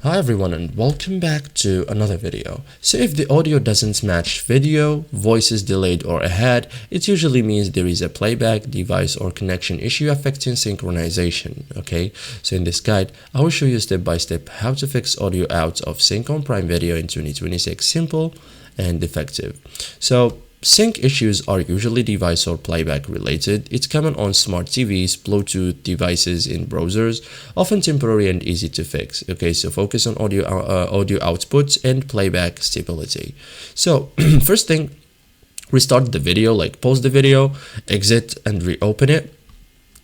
Hi everyone and welcome back to another video. So if the audio doesn't match video, voice is delayed or ahead, it usually means there is a playback, device or connection issue affecting synchronization. Okay, so in this guide, I will show you step by step how to fix audio out of sync on Prime Video in 2026, simple and effective. So sync issues are usually device or playback related. It's common on smart TVs, Bluetooth devices in browsers, often temporary and easy to fix. Okay, so focus on audio outputs and playback stability. So first thing, restart the video, like pause the video, exit and reopen it.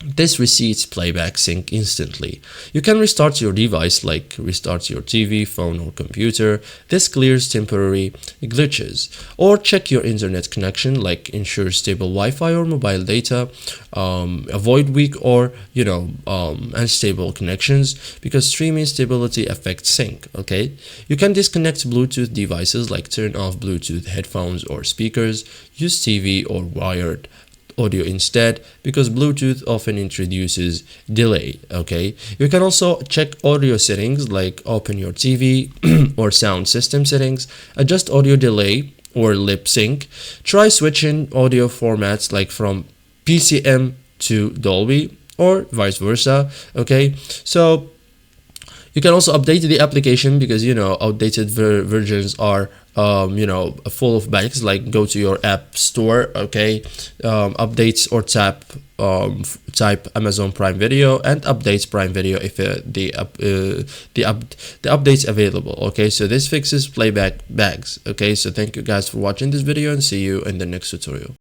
This resets playback sync instantly. You can restart your device, like restart your TV, phone or computer. This clears temporary glitches. Or check your internet connection, like ensure stable Wi-Fi or mobile data. Avoid weak or unstable connections, because streaming stability affects sync. Okay, you can disconnect Bluetooth devices, like turn off Bluetooth headphones or speakers. Use TV or wired audio instead, because Bluetooth often introduces delay. Okay, you can also check audio settings, like open your TV or sound system settings, adjust audio delay or lip sync. Try switching audio formats, like from PCM to Dolby or vice versa. Okay, so you can also update the application, because outdated versions are full of bugs. Like go to your app store, okay, updates, or type Amazon Prime Video and updates Prime Video if the updates available. Okay, so this fixes playback bugs. Okay, so thank you guys for watching this video and see you in the next tutorial.